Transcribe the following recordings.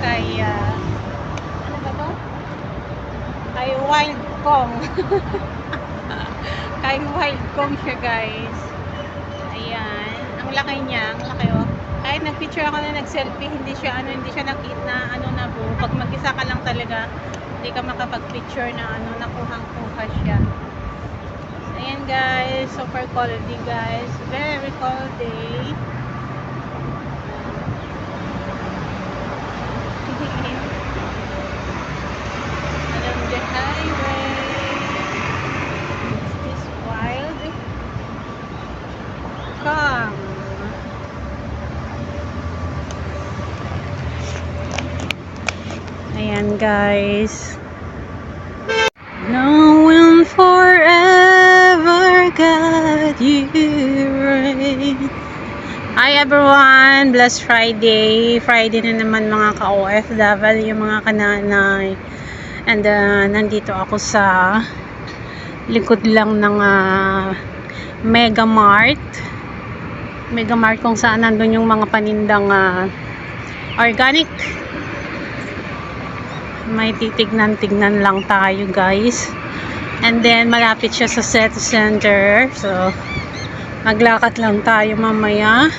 kay ano ba to? Kay Wild Kong. Kay Wild Kong siya, guys. Ayan, ang laki niya, ang laki, oh. Kahit nag-picture ako na nag-selfie, hindi siya nakita ano na po. Pag mag-isa ka lang talaga, hindi ka makapag-picture na ano, nakuhang-kuha siya. Ayan, guys, super cold day, guys. Very cold day. Along the highway. This wild calm. Ayan, guys. No one forever got you right. Hi everyone! Blessed Friday! Friday na naman mga ka-OFW, mga kananay. And nandito ako sa likod lang ng Mega Mart. Mega Mart kung saan nandun yung mga panindang organic. May titignan-tignan lang tayo, guys. And then malapit siya sa City Center. So maglakad lang tayo mamaya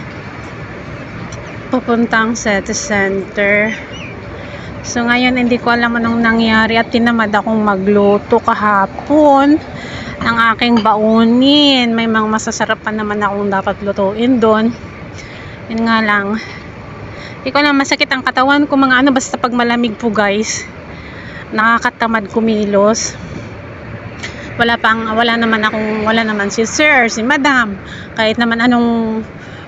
papuntang City Center. So ngayon hindi ko alam anong nangyari at tinamad akong magluto kahapon ng aking baunin. May mga masasarap pa naman akong dapat lutuin doon. Yun nga lang, hindi ko lang, masakit ang katawan ko mga ano, basta pag malamig po, guys, nakakatamad kumilos. Wala naman si sir, si madam, kahit naman anong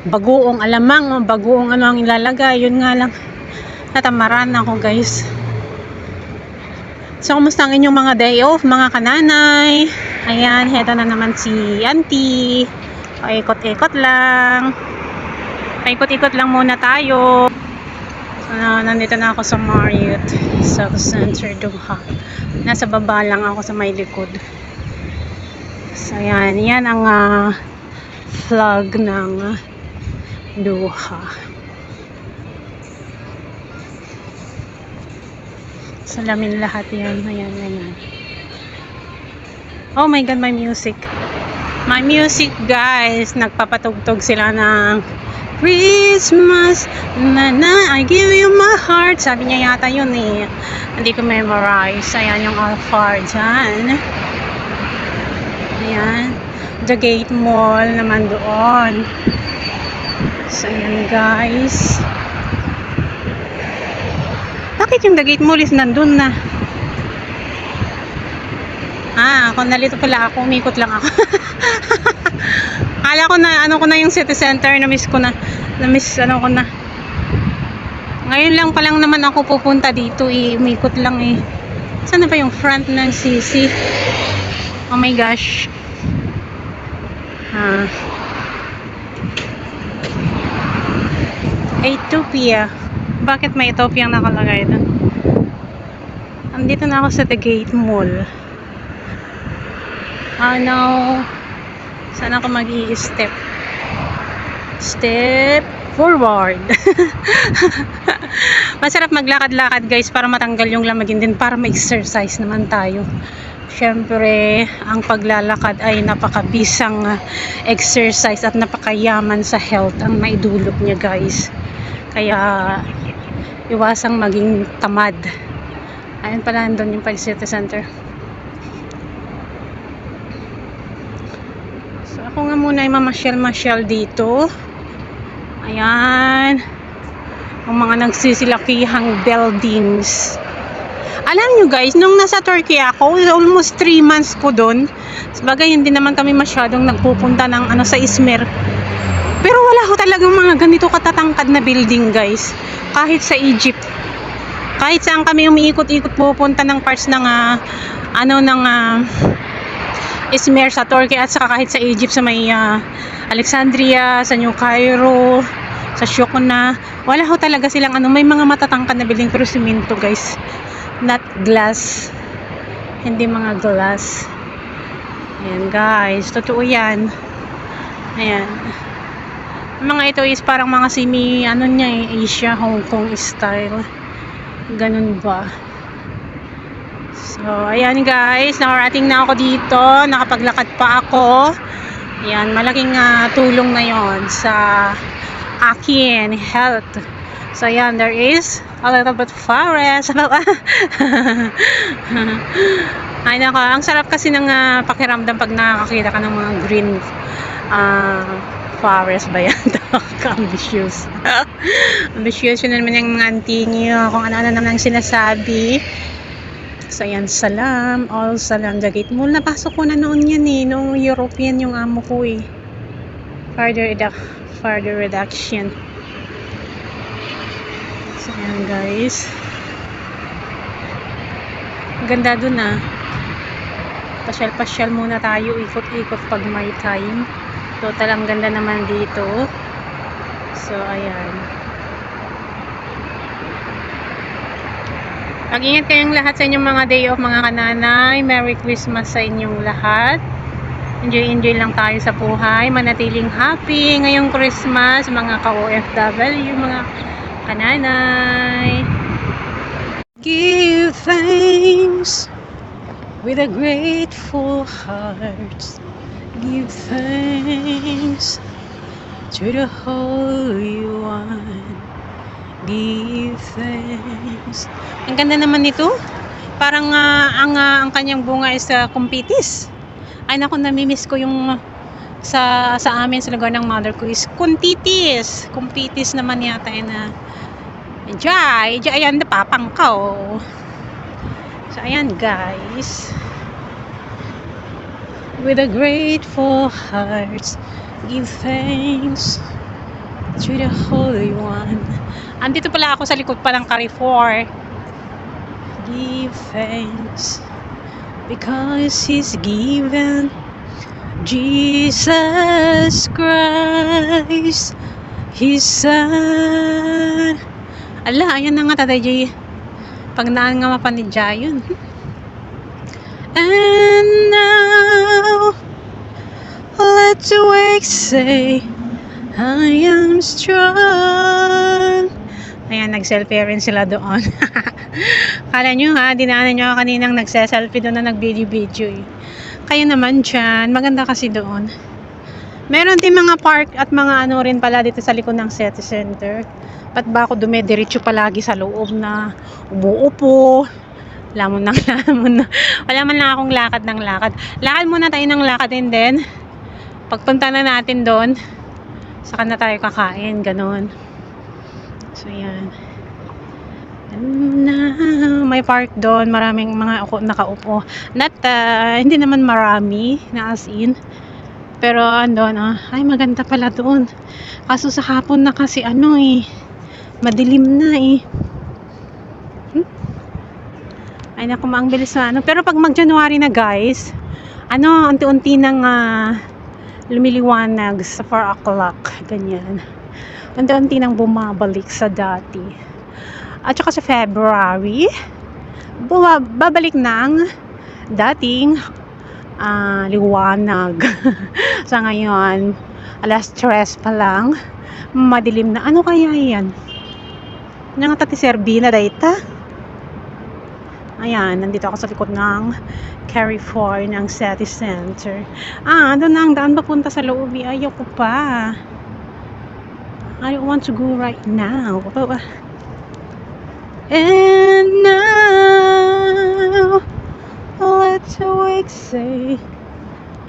bagoong alamang, bagoong ano ang ilalagay. Yun nga lang, natamaran ako, guys. So kumusta ang inyong mga day off, mga kananay? Ayan, heto na naman si auntie. Paikot-ikot lang, paikot-ikot lang muna tayo. Nandito na ako sa Marriott sa Center Doha. Nasa baba lang ako sa may likod. So yan, yan ang flag ng Doha. Salamin lahat yan. Ayan, ayan. Oh my God, may music. May music, guys. Nagpapatugtog sila ng Christmas, na I give you my heart. Sabi niya yata yun eh. Hindi ko memorize. Ayan yung Alphard dyan. Ayan. The Gate Mall naman doon. So ayan, guys. Bakit yung The Gate Mall is nandun na? Ako nalito pala ako. Umikot lang ako. Akala ko na ano ko na yung City Center, na-miss ko na. Na-miss ano ko na. Ngayon lang pa lang naman ako pupunta dito, umikot lang eh. Saan na ba yung front ng CC? Oh my gosh. Ethiopia. Bakit may Ethiopia ang nakalagay doon? Andito na ako sa The Gate Mall. No. Saan ako mag-i-step? Step forward. Masarap maglakad-lakad, guys, para matanggal yung lamagin din, para ma-exercise naman tayo. Syempre, ang paglalakad ay napakabisang exercise at napakayaman sa health ang maidulot niya, guys. Kaya iwasang maging tamad. Ayun pala, nandun yung City Center. So ako nga muna ay mamasyal-masyal dito. Ayan, ang mga nagsisilakihang buildings. Alam nyo, guys, nung nasa Turkey ako, almost 3 months ko doon. Sabagay, hindi naman kami masyadong nagpupunta ng sa Izmir. Pero wala ko talagang mga ganito katatangkad na building, guys. Kahit sa Egypt, kahit saan kami umiikot-ikot pupunta ng parts ng Izmir sa Turkey, at saka kahit sa Egypt, sa may Alexandria, sa New Cairo, sa Shokona, wala ho talaga silang may mga matatangkad na building, pero simento, guys, not glass, hindi mga glass. Ayan, guys, totoo yan. Ayan, mga ito is parang mga semi Asia, Hong Kong style. Ganun ba? So, ayan guys, nakarating na ako dito. Nakapaglakad pa ako. Ayan, malaking tulong na yon sa akin, health. So, ayan, there is a little bit forest. Ay, nako, ang sarap kasi ng pakiramdam pag nakakakita ka ng mga green forest ba yan? Ambitious. Ambitious yun naman yung mga auntie niyo, kung ano-ano naman ang sinasabi. So, ayan, salam. All salam. The Gate Mall. Napasok ko na noon yan eh. Noong European yung amo ko eh. Further reduction. So, ayan guys. Ganda dun ah. Pasyal-pasyal muna tayo. Ikot-ikot pag may time. Total, ang ganda naman dito. So, ayan. Mag-ingat kayong lahat sa inyong mga day off, mga kananay. Merry Christmas sa inyong lahat. Enjoy lang tayo sa buhay. Manatiling happy ngayong Christmas, mga ka-OFW, mga kananay. Give thanks with a grateful heart. Give thanks to the Holy One. Give thanks. Ang ganda naman nito. Parang ang kanyang bunga is kumpitis. Ay naku, namimiss ko yung sa amin sa lugar ng mother ko is kuntitis. Kumpitis naman yata na. Jai, ayan, napapangkaw. So ayan guys. With a grateful heart, give thanks to the Holy One. Andito pala ako sa likod pa ng Carrefour. Give thanks because He's given Jesus Christ, His Son. Ala, ayan na nga tatay. Pag naan nga mapanidya yun. And now let the weak say I am strong. Ayan, nag-selfie rin sila doon. Kala nyo ha, dinaanan nyo kaninang nagse-selfie doon na nag-video eh. Kayo naman dyan, maganda kasi doon. Meron din mga park at mga ano rin pala dito sa likod ng city center. Ba't ba ako dumediretso palagi sa loob na umuupo? Wala man lang akong lakad ng lakad. Lakad muna tayo ng lakad and then pagpunta na natin doon, saka na tayo kakain, ganon. So yan. And now, may park doon, maraming mga nakaupo. Hindi naman marami na as in. Pero andun, ay maganda pala doon. Kaso sa hapon na kasi madilim na eh. Ay naku, ang bilis na Pero pag mag-January na guys, unti-unti nang lumiliwanag sa 4 o'clock. Ganyan. Unti-unti nang bumabalik sa dati. At saka sa February, babalik ng dating liwanag. Sa ngayon, alas 3 pa lang, madilim na. Ano kaya yan? Nga tati Serbina dayta? Ayan, nandito ako sa likod ng Carrefour ng city center. Doon na ang daan papunta sa loob. Ayaw ko pa. I don't want to go right now. And now, let the weak say,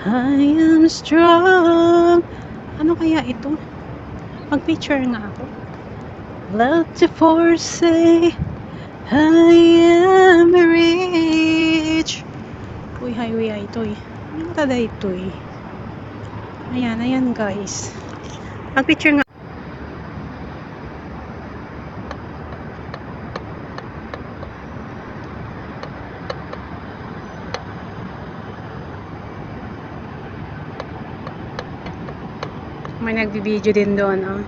I am strong. Ano kaya ito? Mag-picture nga ako. Let the poor say, I am rich. Uy, highway ito eh. Ano tada ito eh? Ayan guys. Mag-picture nga. May nagbibideo din doon,